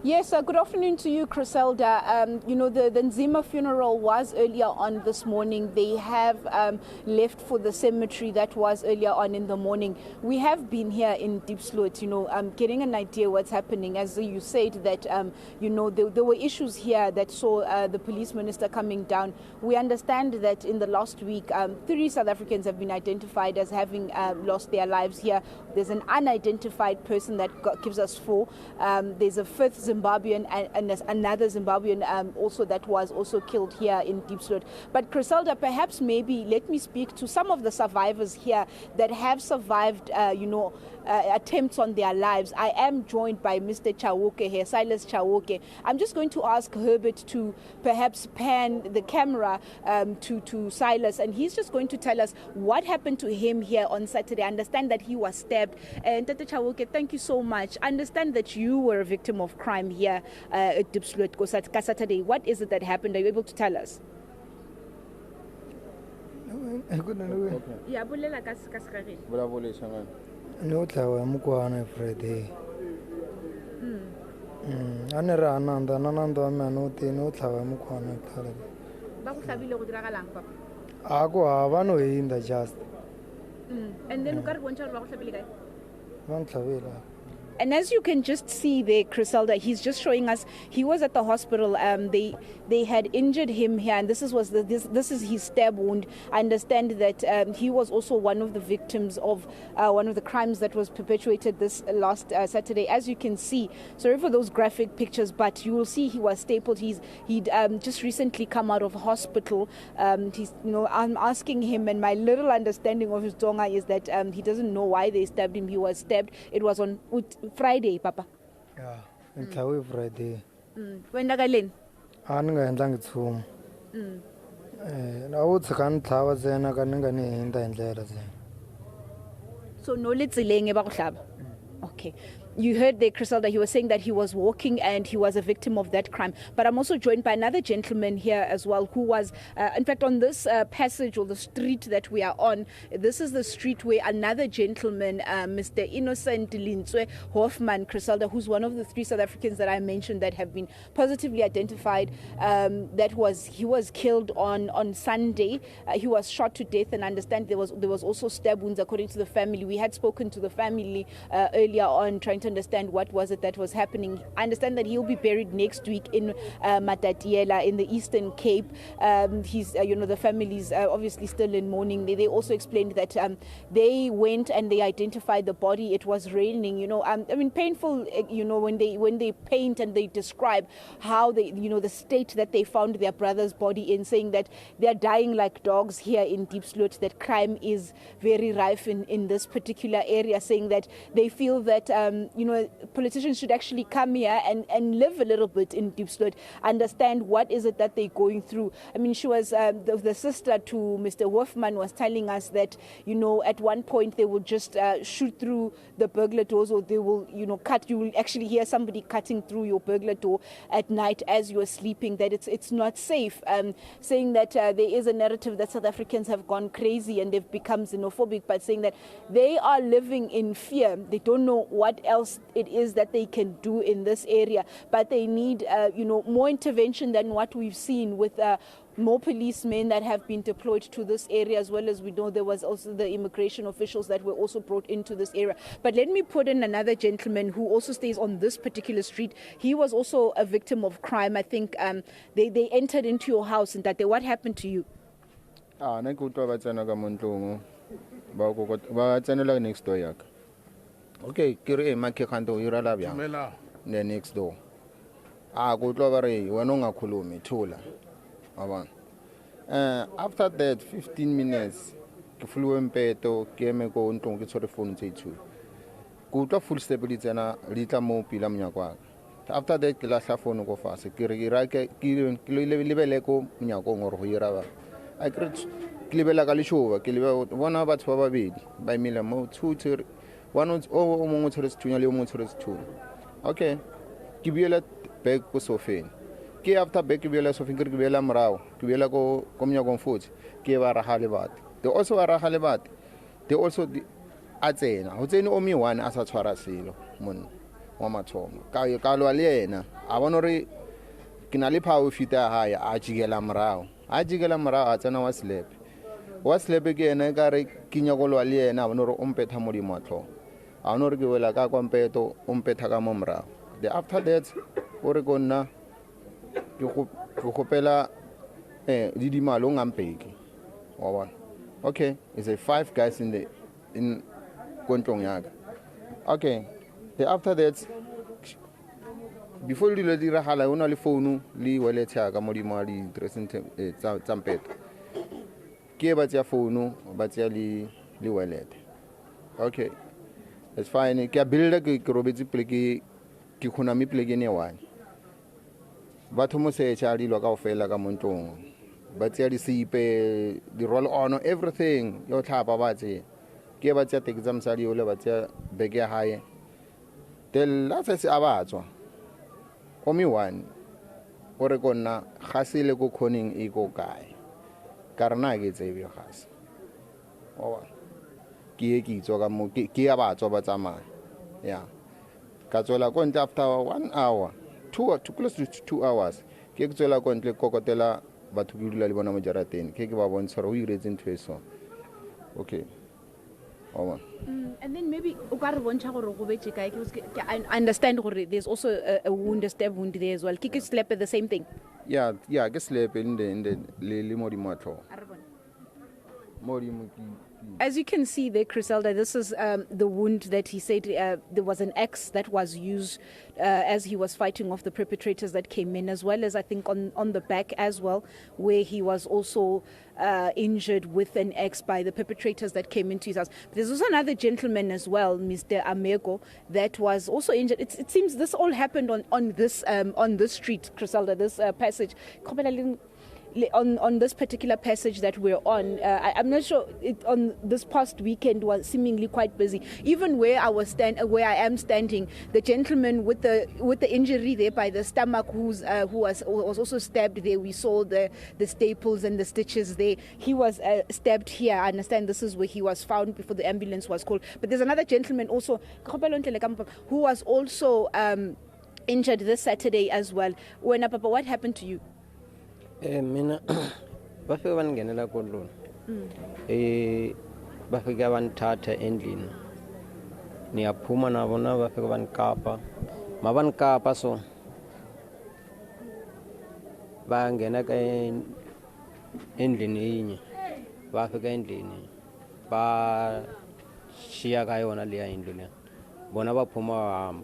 Yes, good afternoon to you, Criselda. The Nzima funeral was earlier on this morning. They have left for the cemetery that was earlier on in the morning. We have been here in diepsloot, getting an idea what's happening. As you said that, there were issues here that saw the police minister coming down. We understand that in the last week, 3 South Africans have been identified as having lost their lives here. There's an unidentified person that gives us 4. There's a 5th Zimbabwean and another Zimbabwean also that was also killed here in diepsloot. But Criselda, perhaps maybe let me speak to some of the survivors here that have survived, attempts on their lives. I am joined by Mr. Chauke here, Silas Chauke. I'm just going to ask Herbert to perhaps pan the camera to Silas, and he's just going to tell us what happened to him here on Saturday. I understand that he was stabbed. And Tata Chauke, thank you so much. I understand that you were a victim of crime here at diepsloot Saturday. What is it that happened? Are you able to tell us? No tlawa mukwana Friday. Anera ananda nananda manote no tlawa mukwana thala. Ba go hlabile go diragalang papa? Ako ava no hinda just. And then ukare bontsha ba go hlabile kae? Van tlavela. And as you can just see there, Criselda, he's just showing us he was at the hospital. They had injured him here, and this is his stab wound. I understand that he was also one of the victims of one of the crimes that was perpetuated this last Saturday. As you can see, sorry for those graphic pictures, but you will see he was stapled. He'd just recently come out of hospital. I'm asking him, and my little understanding of his Tonga is that he doesn't know why they stabbed him. He was stabbed. It was on Friday, Papa. Yeah, it's Friday. When nagalin? Anga ndang tsum. Na utsakan thawa zena kananga ni hinda indlela zena. So no litsileng ba go hlaba. Okay. You heard there, Criselda, he was saying that he was walking and he was a victim of that crime. But I'm also joined by another gentleman here as well who was, in fact, on this passage or the street that we are on. This is the street where another gentleman, Mr. Innocent Lintswe Hoffman, Criselda, who's one of the 3 South Africans that I mentioned that have been positively identified, he was killed on Sunday. He was shot to death, and I understand there was also stab wounds according to the family. We had spoken to the family earlier on, trying to understand what was it that was happening. I understand that he'll be buried next week in Matatiela in the Eastern Cape. He's, the family's obviously still in mourning. They also explained that they went and they identified the body. It was raining, painful, when they paint and they describe how they, the state that they found their brother's body in, saying that they're dying like dogs here in diepsloot, that crime is very rife in this particular area, saying that they feel that politicians should actually come here and live a little bit in diepsloot, understand what is it that they're going through. I mean, she was, the sister to Mr. Hoffman was telling us that, at one point they will just shoot through the burglar doors, or they will, cut. You will actually hear somebody cutting through your burglar door at night as you're sleeping, that it's not safe. Saying that there is a narrative that South Africans have gone crazy and they've become xenophobic, but saying that they are living in fear. They don't know what else it is that they can do in this area, but they need more intervention than what we've seen with more policemen that have been deployed to this area, as well as we know there was also the immigration officials that were also brought into this area. But let me put in another gentleman who also stays on this particular street. He was also a victim of crime. I think they entered into your house, and that what happened to you? Next door. Okay, kiri make kanto irala bya. The next door. Go to very wanonga kulumi tula. After that 15 minutes, ke flew mpeto ke me go ntongo ke tshore phone tse two. Go to full stability na litla mo pila mnyakwa. After that ke la hla phone go fase ke re ira ke lebele ko mnyako ngoro go ira ba. I create klibela ka lishoba ke lebe bona batho ba babedi ba imela mo 2 one o mongwe tshwaretse thunya le o mongwe tshwaretse thunya. Okay, ke biela back ko sofeng. Ke after back ke biela sofeng ke biela morao ke biela ko mnyakong futhi ke ba raga le batho. They also are raga le batho. They also a tsena o tsene o me one a sa tshwara selo mon wa mathomo ka lwa le yena a bona re ke na le power fita ha ya a jigela morao a tsena wa slap ke yena ka re ke nyako lwa le yena a bona re o mpetha mo di matlo a bona re ke wela ka kwampeto o mpetha ka mo morao after that o re go nna ke go gopela di dimalo ngampeki wa bona okay is a 5 guys in kontlong yaka okay after that before dilo di ragala o na le phone le wallet ya ka mo di mali dressing tsampeto ke ba tsia phone ba tsia le wallet okay it's fine ke builder ke robetse pleke ke khona mi pleke ne one batho mo se cha dilo ka ofela ka montong ba tsia di sipe di roll on everything yo tlhapa ba tsia ke ba tsia exam sa di ole ba tsia beke hae del la se abatswa omi one ore konna gasile go khoning e go kae karna ke tsebe gase o ke itso ka mo ke ya batswa ba tsamaya ya ka tswela ko ntle after 1 hour 2 to close to 2 hours ke tswela ko ntle kokotela batho ke dula le bona mo jarateng ke ba bontsha re o iretse ntwe so okay. And then maybe I understand there's also a wound, a stab wound there as well. Kiki slap at the same thing. Yeah, get slap in the modi matlo. As you can see there, Criselda, this is the wound that he said there was an axe that was used as he was fighting off the perpetrators that came in, as well as I think on the back as well, where he was also injured with an axe by the perpetrators that came into his house. But there's also another gentleman as well, Mr. Amego, that was also injured. It seems this all happened on this street, Criselda, this passage. On this particular passage that we're on, I'm not sure. On this past weekend was seemingly quite busy. Even where I am standing, the gentleman with the injury there by the stomach, who was also stabbed there. We saw the staples and the stitches there. He was stabbed here. I understand this is where he was found before the ambulance was called. But there's another gentleman also who was also injured this Saturday as well. Papa, what happened to you? Mina bafika bangenela kodlona bafika banithatha endlini niyaphuma nabo na bafika banikapa mabanikapa so bangena ka endlini yinye bafika endlini ba shiya ka yona leya indlu le bona baphuma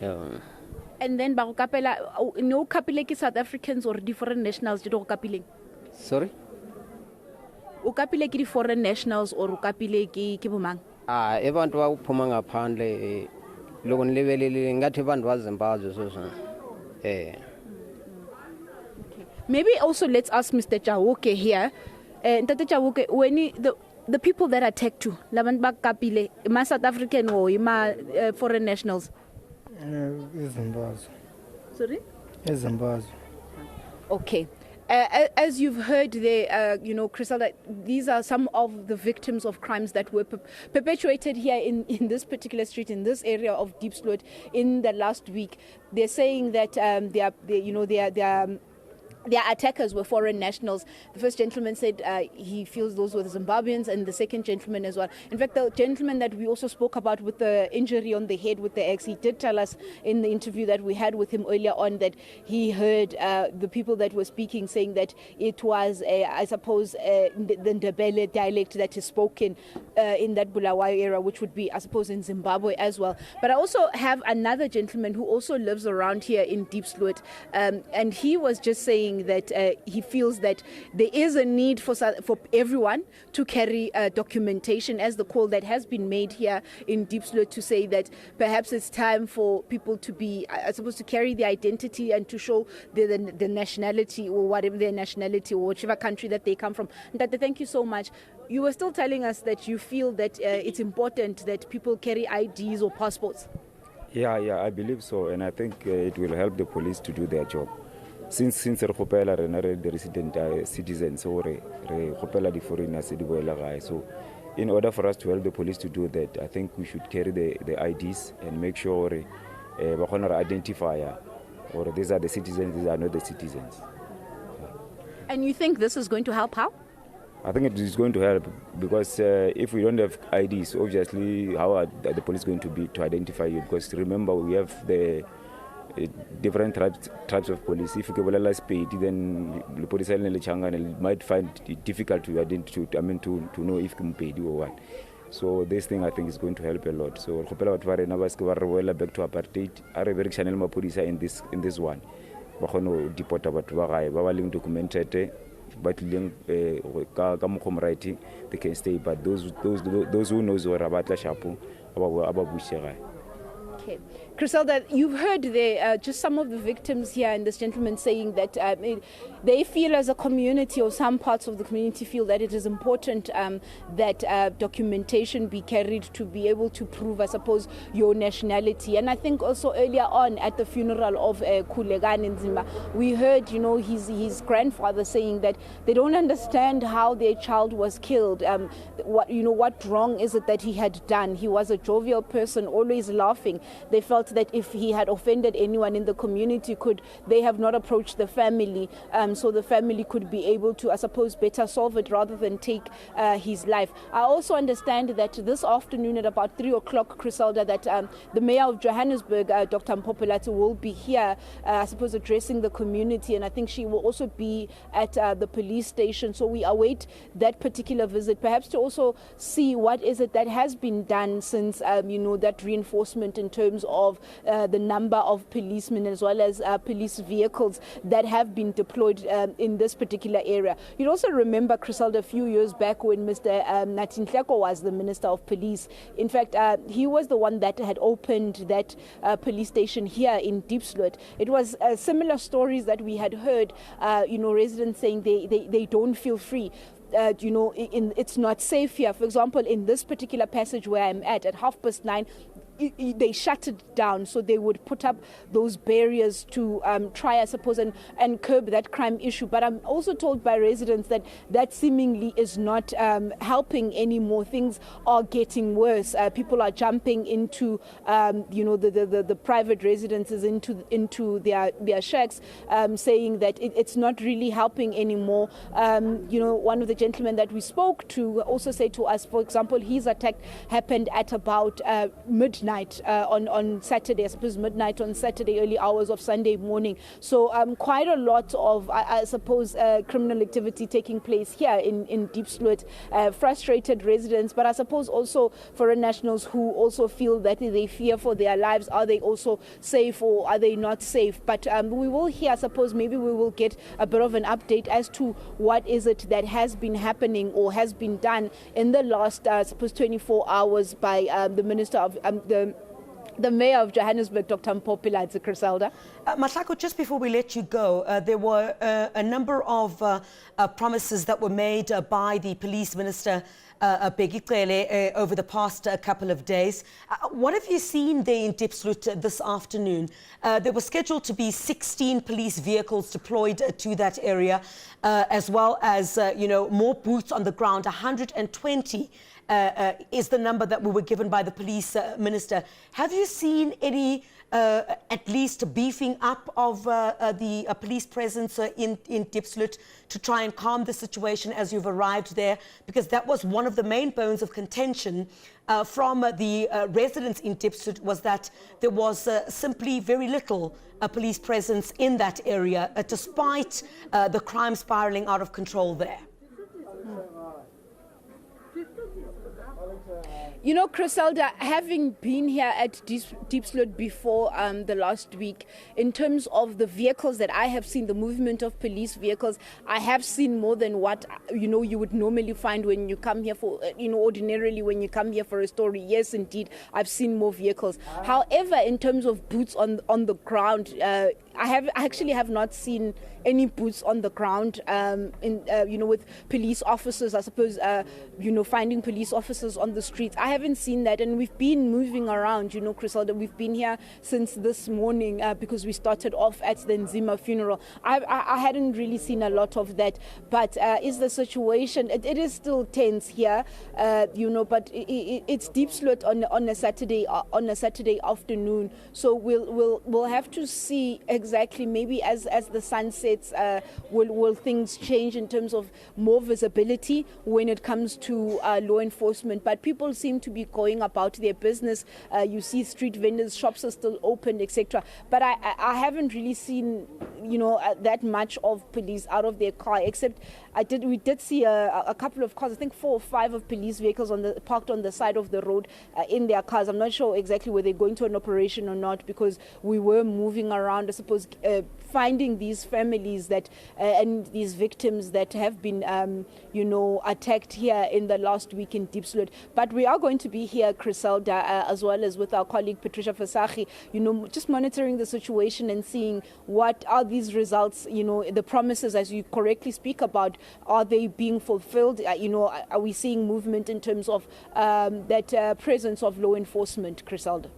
bahamba And then ba go kapela no kapile ke South Africans or different nationals di go kapileng. Sorry? O kapile ke di foreign nationals or o kapile ke bomang? Abantu ba uphuma ngaphandle loko nilebelele ngathi abantu ba Zimbabwe so. Okay. Maybe also let's ask Mr. Chauke here. Ntate Chauke, when the people that attacked you, labantu ba kapile, ma South African or ma foreign nationals? Zimbabwe. Sorry? Zimbabwe. Okay. As you've heard there, Criselda, these are some of the victims of crimes that were perpetuated here in this particular street, in this area of Diepsloot in the last week. They're saying that their attackers were foreign nationals. The first gentleman said he feels those were the Zimbabweans, and the second gentleman as well. In fact, the gentleman that we also spoke about with the injury on the head with the axe, he did tell us in the interview that we had with him earlier on that he heard the people that were speaking saying that it was, I suppose, the Ndebele dialect that is spoken in that Bulawayo area, which would be, I suppose, in Zimbabwe as well. But I also have another gentleman who also lives around here in Diepsloot, and he was just saying that he feels that there is a need for everyone to carry documentation, as the call that has been made here in Diepsloot to say that perhaps it's time for people to be, to carry the identity and to show the nationality or whatever their nationality or whichever country that they come from. Ndate, thank you so much. You were still telling us that you feel that it's important that people carry IDs or passports. Yeah, I believe so, and I think it will help the police to do their job. Since re gopela rena re the resident citizens so re gopela di foreigners di boela gae, so in order for us to help the police to do that, I think we should carry the IDs and make sure we identify or these are the citizens, these are not the citizens. And you think this is going to help how? I think it is going to help because if we don't have IDs, obviously how are the police going to identify you? Because remember, we have the different types of police. If you go speed, then the police might find it difficult to to know if you paid or what. So this thing I think is going to help a lot. So back to apartheid, are very channel police in this one. Deport about documented. But writing, they can stay. But those who knows where about Shapu, about Okay. Griselda, you've heard there just some of the victims here and this gentleman saying that they feel as a community, or some parts of the community feel that it is important that documentation be carried to be able to prove, I suppose, your nationality. And I think also earlier on at the funeral of Kulegane Nzima, we heard, his grandfather saying that they don't understand how their child was killed. What wrong is it that he had done? He was a jovial person, always laughing. They felt that if he had offended anyone in the community, could they have not approached the family so the family could be able to, I suppose, better solve it rather than take his life. I also understand that this afternoon at about 3 o'clock, Griselda, that the mayor of Johannesburg, Dr. Mpopelatu, will be here, I suppose, addressing the community, and I think she will also be at the police station. So we await that particular visit, perhaps to also see what is it that has been done since, that reinforcement in terms of the number of policemen as well as police vehicles that have been deployed in this particular area. You'd also remember, Griselda, a few years back when Mr. Natinhleko was the Minister of Police. In fact, he was the one that had opened that police station here in Diepsloot. It was similar stories that we had heard, residents saying they don't feel free. It's not safe here. For example, in this particular passage where I'm at 9:30, they shut it down, so they would put up those barriers to try, I suppose, and curb that crime issue. But I'm also told by residents that seemingly is not helping anymore. Things are getting worse. People are jumping into, the private residences, into their shacks, saying that it's not really helping anymore. One of the gentlemen that we spoke to also said to us, for example, his attack happened at about midnight on Saturday, I suppose midnight on Saturday, early hours of Sunday morning. So quite a lot of, I suppose, criminal activity taking place here in Diepsloot. Frustrated residents, but I suppose also foreign nationals who also feel that they fear for their lives. Are they also safe or are they not safe? But we will hear, I suppose, maybe we will get a bit of an update as to what is it that has been happening or has been done in the last, I suppose, 24 hours by the Minister of the Mayor of Johannesburg, Dr. Mpopelatu, Griselda. Mahlako, just before we let you go, there were a number of promises that were made by the Police Minister, Begicele, over the past couple of days. What have you seen there in Diepsloot this afternoon? There were scheduled to be 16 police vehicles deployed to that area, as well as, more boots on the ground. 120 is the number that we were given by the police minister. Have you seen any, at least beefing up of the police presence in Diepsloot to try and calm the situation as you've arrived there? Because that was one of the main bones of contention from the residents in Diepsloot, was that there was simply very little police presence in that area, despite the crime spiraling out of control there. Griselda, having been here at Diepsloot before the last week, in terms of the vehicles that I have seen, the movement of police vehicles, I have seen more than what, you would normally find when you come here for, ordinarily when you come here for a story. Yes, indeed, I've seen more vehicles. However, in terms of boots on the ground, I actually have not seen any boots on the ground, with police officers, I suppose, finding police officers on the streets. I I haven't seen that, and we've been moving around, you know, Griselda. We've been here since this morning because we started off at the Nzima funeral. I hadn't really seen a lot of that, but is the situation, it is still tense here, you know, but it's diepsloot on a Saturday afternoon, so we'll have to see exactly, maybe as the sun sets, will things change in terms of more visibility when it comes to law enforcement. But people seem to be going about their business. You see street vendors, shops are still open, etc. But I haven't really seen, you know, that much of police out of their car, except we did see a couple of cars, I think 4 or 5 of police vehicles parked on the side of the road in their cars. I'm not sure exactly whether they're going to an operation or not, because we were moving around, I suppose, finding these families that and these victims that have been, you know, attacked here in the last week in Diepsloot. But we are going to be here, Griselda, as well as with our colleague Patricia Fasachi, you know, just monitoring the situation and seeing what are these results, you know, the promises, as you correctly speak about, are they being fulfilled? You know, are we seeing movement in terms of that presence of law enforcement, Griselda?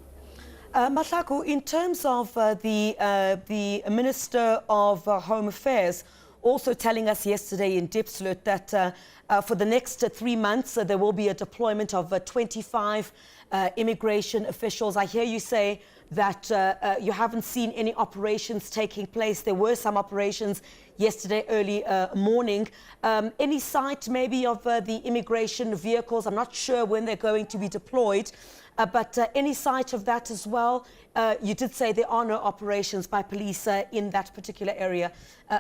Mahlaku, in terms of the Minister of Home Affairs also telling us yesterday in Diepsloot that for the next 3 months there will be a deployment of 25 immigration officials. I hear you say that you haven't seen any operations taking place. There were some operations yesterday early morning. Any sight maybe of the immigration vehicles? I'm not sure when they're going to be deployed. But any sight of that as well? You did say there are no operations by police in that particular area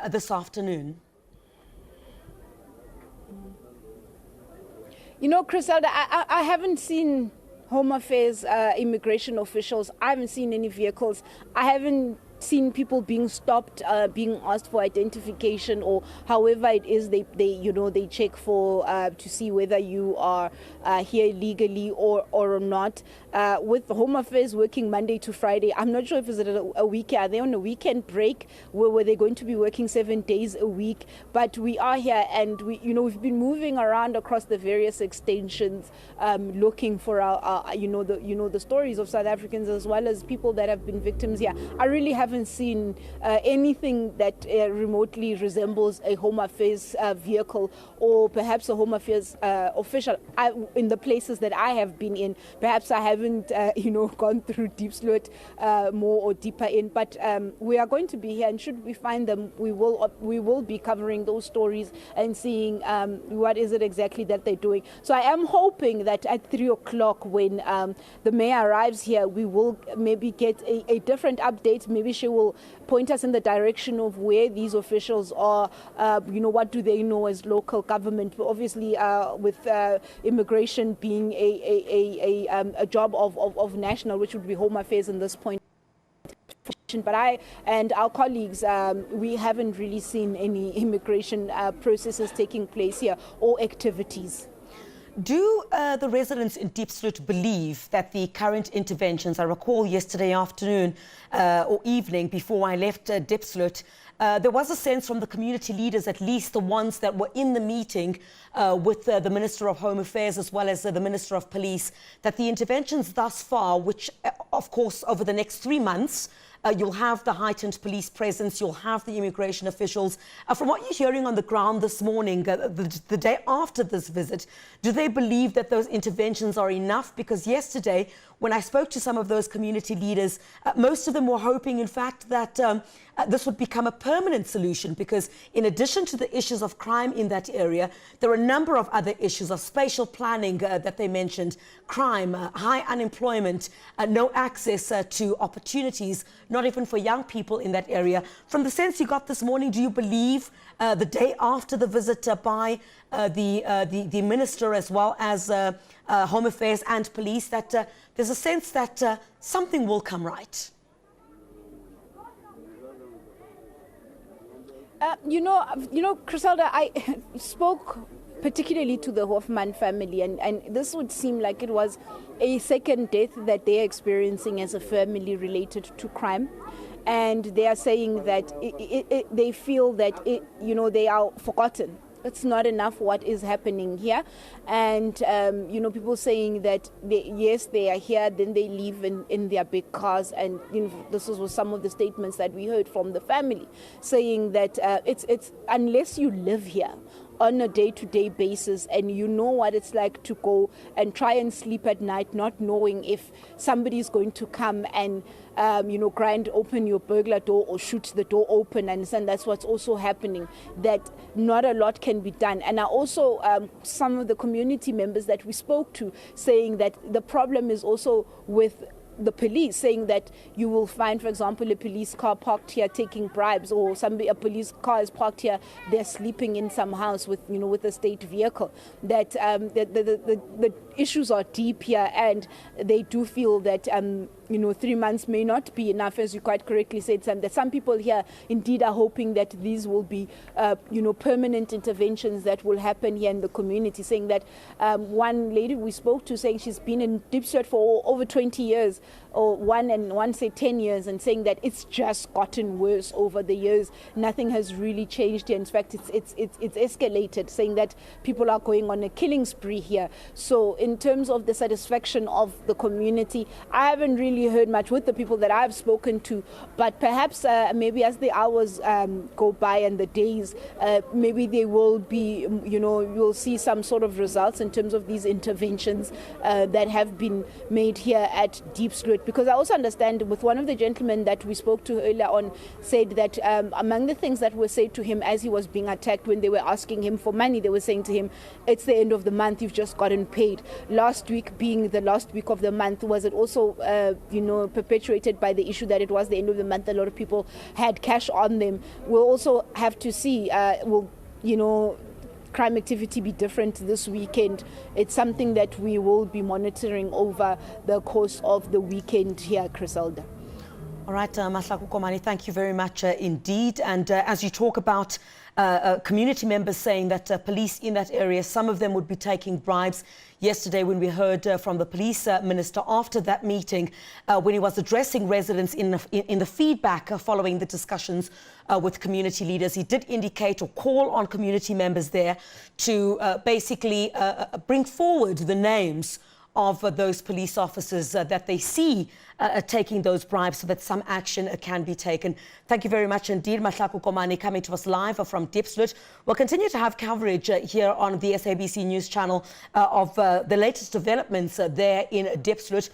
this afternoon. You know, Griselda, I haven't seen Home Affairs immigration officials. I haven't seen any vehicles. I haven't seen people being stopped, being asked for identification, or however it is they you know, they check for to see whether you are here legally or not. With Home Affairs working Monday to Friday, I'm not sure if it's a weekend. Are they on a weekend break where they're going to be working 7 days a week? But we are here, and we've been moving around across the various extensions, looking for our the stories of South Africans as well as people that have been victims here. I really haven't seen anything that remotely resembles a Home Affairs vehicle, or perhaps a Home Affairs official in the places that I have been in. Perhaps I haven't gone through Diepsloot more or deeper in, but we are going to be here, and should we find them, we will be covering those stories and seeing what is it exactly that they're doing. So I am hoping that at 3 o'clock, when the mayor arrives here, we will maybe get a different update. Maybe she will point us in the direction of where these officials are. What do they know as local government? But obviously, with immigration being a job of national, which would be Home Affairs in this point. But I and our colleagues, we haven't really seen any immigration processes taking place here or activities. Do the residents in Diepsloot believe that the current interventions, I recall yesterday afternoon or evening before I left Diepsloot, there was a sense from the community leaders, at least the ones that were in the meeting with the Minister of Home Affairs as well as the Minister of Police, that the interventions thus far, which of course over the next 3 months, you'll have the heightened police presence, you'll have the immigration officials. From what you're hearing on the ground this morning, the day after this visit, do they believe that those interventions are enough? Because yesterday, when I spoke to some of those community leaders, most of them were hoping, in fact, that this would become a permanent solution, because in addition to the issues of crime in that area, there are a number of other issues of spatial planning that they mentioned, crime, high unemployment, no access to opportunities, not even for young people in that area. From the sense you got this morning, do you believe the day after the visit by the minister as well as Home Affairs and Police, that there's a sense that something will come right? Griselda, I spoke particularly to the Hoffman family, and this would seem like it was a second death that they're experiencing as a family related to crime. And they are saying that they feel that they are forgotten. it's not enough what is happening here. And, people saying that, yes, they are here, then they leave in their big cars. And, this was some of the statements that we heard from the family, saying that it's unless you live here on a day-to-day basis and you know what it's like to go and try and sleep at night not knowing if somebody is going to come and grind open your burglar door or shoot the door open, and that's what's also happening, that not a lot can be done. And also some of the community members that we spoke to saying that the problem is also with the police, saying that you will find, for example, a police car parked here taking bribes, or a police car is parked here, they're sleeping in some house with a state vehicle. That the issues are deep here, and they do feel that 3 months may not be enough, as you quite correctly said, Sam, that some people here indeed are hoping that these will be permanent interventions that will happen here in the community, saying that one lady we spoke to saying she's been in diepsloot for over 20 years, or one said 10 years, and saying that it's just gotten worse over the years. Nothing has really changed here. In fact, it's escalated, saying that people are going on a killing spree here. So in terms of the satisfaction of the community, I haven't really heard much with the people that I've spoken to, but perhaps maybe as the hours go by and the days, maybe they will be, you'll see some sort of results in terms of these interventions that have been made here at diepsloot. Because I also understand with one of the gentlemen that we spoke to earlier on said that among the things that were said to him as he was being attacked, when they were asking him for money, they were saying to him, it's the end of the month, you've just gotten paid. Last week being the last week of the month, was it also perpetuated by the issue that it was the end of the month? A lot of people had cash on them. We'll also have to see, crime activity be different this weekend? It's something that we will be monitoring over the course of the weekend here, Griselda. All right, Mahlaku Komani, thank you very much indeed. And as you talk about community members saying that police in that area, some of them would be taking bribes. Yesterday, when we heard from the police minister after that meeting, when he was addressing residents in the feedback following the discussions with community leaders, he did indicate or call on community members there to basically bring forward the names of those police officers that they see taking those bribes, so that some action can be taken. Thank you very much indeed, Mahlaku Komani, coming to us live from diepsloot. We'll continue to have coverage here on the SABC News channel of the latest developments there in diepsloot.